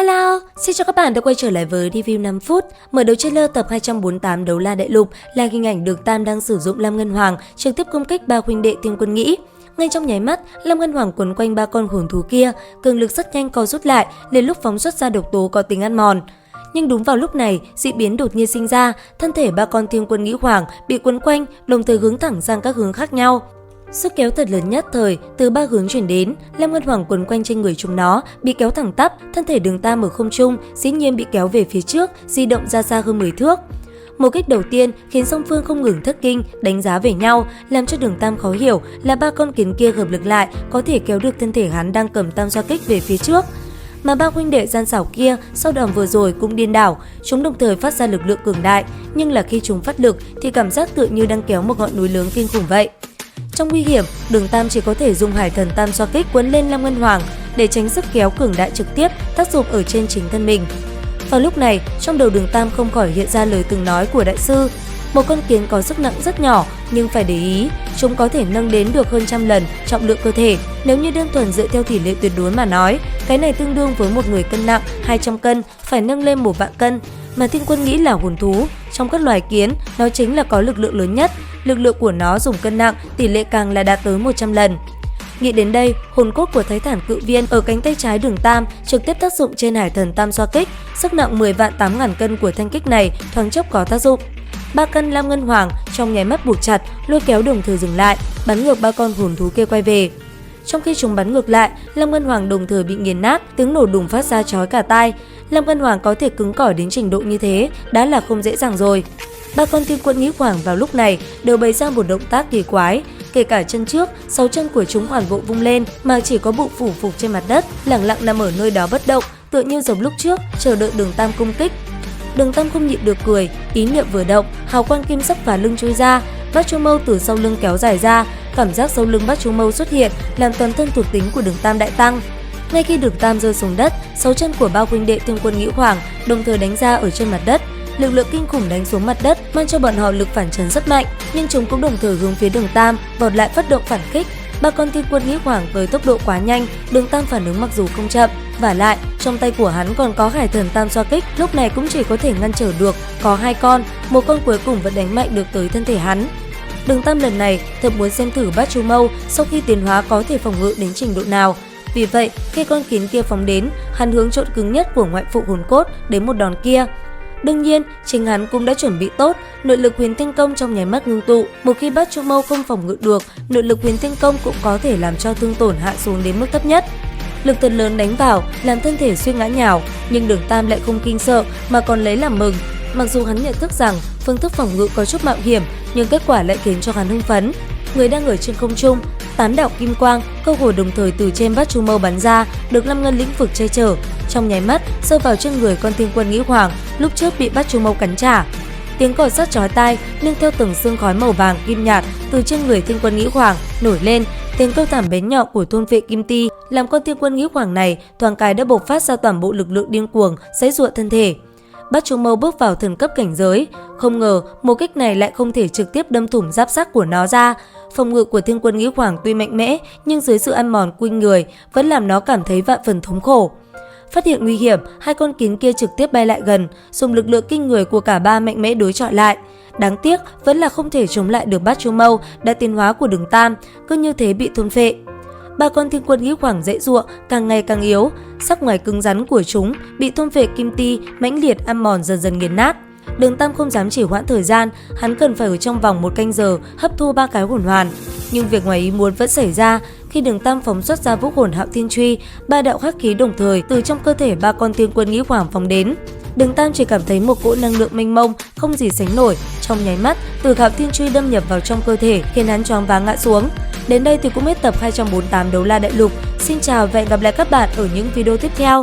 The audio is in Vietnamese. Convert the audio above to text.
Hello, xin chào các bạn đã quay trở lại với review 5 phút. Mở đầu trailer tập 248 Đấu La Đại Lục là hình ảnh Đường Tam đang sử dụng Lam Ngân Hoàng trực tiếp công kích ba huynh đệ Tiên Quân Nghĩ. Ngay trong nháy mắt, Lam Ngân Hoàng quấn quanh ba con hồn thú kia, cường lực rất nhanh co rút lại, liền lúc phóng xuất ra độc tố có tính ăn mòn. Nhưng đúng vào lúc này, dị biến đột nhiên sinh ra, thân thể ba con Tiên Quân Nghĩ Hoàng bị quấn quanh, đồng thời hướng thẳng sang các hướng khác nhau. Sức kéo thật lớn nhất thời từ ba hướng chuyển đến, Lam Ngân Hoàng quấn quanh trên người chúng nó, bị kéo thẳng tắp, thân thể Đường Tam ở không trung dĩ nhiên bị kéo về phía trước, di động ra xa hơn 10 thước. Một kích đầu tiên khiến song phương không ngừng thất kinh, đánh giá về nhau, làm cho Đường Tam khó hiểu là ba con kiến kia hợp lực lại có thể kéo được thân thể hắn đang cầm tam xoa kích về phía trước. Mà ba huynh đệ gian xảo kia sau đòn vừa rồi cũng điên đảo, chúng đồng thời phát ra lực lượng cường đại, nhưng là khi chúng phát lực thì cảm giác tựa như đang kéo một ngọn núi lớn kinh khủng vậy. Trong nguy hiểm, Đường Tam chỉ có thể dùng Hải Thần Tam xoa kích quấn lên Lam Ngân Hoàng để tránh sức kéo cường đại trực tiếp tác dụng ở trên chính thân mình. Vào lúc này, trong đầu Đường Tam không khỏi hiện ra lời từng nói của đại sư. Một con kiến có sức nặng rất nhỏ, nhưng phải để ý, chúng có thể nâng đến được hơn 100 lần trọng lượng cơ thể. Nếu như đơn thuần dựa theo tỷ lệ tuyệt đối mà nói, cái này tương đương với một người cân nặng 200 cân phải nâng lên 1 vạn cân. Mà Tiên Quân Nghĩ là hồn thú, trong các loài kiến, nó chính là có lực lượng lớn nhất. Lực lượng của nó dùng cân nặng, tỷ lệ càng là đạt tới 100 lần. Nghĩ đến đây, hồn cốt của Thái Thản Cự Viên ở cánh tay trái Đường Tam trực tiếp tác dụng trên Hải Thần Tam xoa kích, sức nặng 10 vạn 8 ngàn cân của thanh kích này thoáng chốc có tác dụng. 3 cân Lam Ngân Hoàng trong nháy mắt buộc chặt, lôi kéo đồng thời dừng lại, bắn ngược ba con hồn thú kia quay về. Trong khi chúng bắn ngược lại, Lam Ngân Hoàng đồng thời bị nghiền nát, tiếng nổ đùng phát ra chói cả tai. Lam Ngân Hoàng có thể cứng cỏi đến trình độ như thế đã là không dễ dàng rồi. Ba con Tiên Quân Nghĩ Hoàng vào lúc này đều bày ra một động tác kỳ quái, kể cả chân trước, 6 chân của chúng hoàn bộ vung lên mà chỉ có bụng phủ phục trên mặt đất, lẳng lặng nằm ở nơi đó bất động, tựa như giống lúc trước chờ đợi Đường Tam công kích. Đường Tam không nhịn được cười, ý niệm vừa động, hào quang kim sắc phá lưng trôi ra, Bát Chu Mâu từ sau lưng kéo dài ra, cảm giác sau lưng Bát Chu Mâu xuất hiện làm toàn thân thuộc tính của Đường Tam đại tăng. Ngay khi Đường Tam rơi xuống đất, 6 chân của ba huynh đệ Tiên Quân Nghĩ Hoàng đồng thời đánh ra ở trên mặt đất. Lực lượng kinh khủng đánh xuống mặt đất mang cho bọn họ lực phản chấn rất mạnh, nhưng chúng cũng đồng thời hướng phía Đường Tam vọt lại phát động phản kích. Ba con Tiên Quân Nghĩ Hoàng với tốc độ quá nhanh, Đường Tam phản ứng mặc dù không chậm, vả lại trong tay của hắn còn có Hải Thần Tam xoa kích, lúc này cũng chỉ có thể ngăn trở được có 2 con, một con cuối cùng vẫn đánh mạnh được tới thân thể hắn. Đường Tam lần này thật muốn xem thử Bát Chu Mâu sau khi tiến hóa có thể phòng ngự đến trình độ nào. Vì vậy, khi con kiến kia phóng đến, hắn hướng trộn cứng nhất của ngoại phụ hồn cốt đến một đòn kia. Đương nhiên, chính hắn cũng đã chuẩn bị tốt, nội lực Huyền Tinh Công trong nháy mắt ngưng tụ. Một khi Bát Chu Mâu không phòng ngự được, nội lực Huyền Tinh Công cũng có thể làm cho thương tổn hạ xuống đến mức thấp nhất. Lực thật lớn đánh vào, làm thân thể suy ngã nhào, nhưng Đường Tam lại không kinh sợ mà còn lấy làm mừng. Mặc dù hắn nhận thức rằng phương thức phòng ngự có chút mạo hiểm, nhưng kết quả lại khiến cho hắn hưng phấn. Người đang ở trên không trung, 8 đạo kim quang cơ hồ đồng thời từ trên Bát Chu Mâu bắn ra, được Lam Ngân lĩnh vực che chở, trong nháy mắt rơi vào trên người con Tiên Quân Nghĩ Hoàng lúc trước bị Bát Chu Mâu cắn trả. Tiếng còi sắt chói tai nương theo từng sương khói màu vàng kim nhạt từ trên người Tiên Quân Nghĩ Hoàng nổi lên. Tiếng kêu thảm bén nhọn của thôn vệ Kim Ti làm con Tiên Quân Nghĩ Hoàng này thoáng cái đã bộc phát ra toàn bộ lực lượng điên cuồng giãy giụa thân thể. Bát Chu Mâu bước vào thần cấp cảnh giới, không ngờ một kích này lại không thể trực tiếp đâm thủng giáp xác của nó ra. Phòng ngự của Tiên Quân Nghĩ Hoàng tuy mạnh mẽ, nhưng dưới sự ăn mòn quanh người vẫn làm nó cảm thấy vạn phần thống khổ. Phát hiện nguy hiểm, 2 con kiến kia trực tiếp bay lại gần, dùng lực lượng kinh người của cả ba mạnh mẽ đối chọi lại. Đáng tiếc vẫn là không thể chống lại được Bát Chu Mâu đã tiến hóa của Đường Tam, cứ như thế bị thôn phệ. Ba con Tiên Quân Nghĩ Hoàng giãy giụa càng ngày càng yếu, sắc ngoài cứng rắn của chúng bị thôn phệ kim ti mãnh liệt ăn mòn dần dần nghiền nát. Đường Tam không dám chỉ hoãn thời gian, hắn cần phải ở trong vòng 1 canh giờ hấp thu 3 cái hồn hoàn. Nhưng việc ngoài ý muốn vẫn xảy ra khi Đường Tam phóng xuất ra vũ hồn Hạo Thiên Truy, 3 đạo hắc khí đồng thời từ trong cơ thể ba con Tiên Quân Nghĩ Hoàng phóng đến. Đường Tam chỉ cảm thấy một cỗ năng lượng mênh mông không gì sánh nổi, trong nháy mắt từ Hạo Thiên Truy đâm nhập vào trong cơ thể khiến hắn choáng váng ngã xuống. Đến đây thì cũng hết tập 248 Đấu La Đại Lục. Xin chào và hẹn gặp lại các bạn ở những video tiếp theo.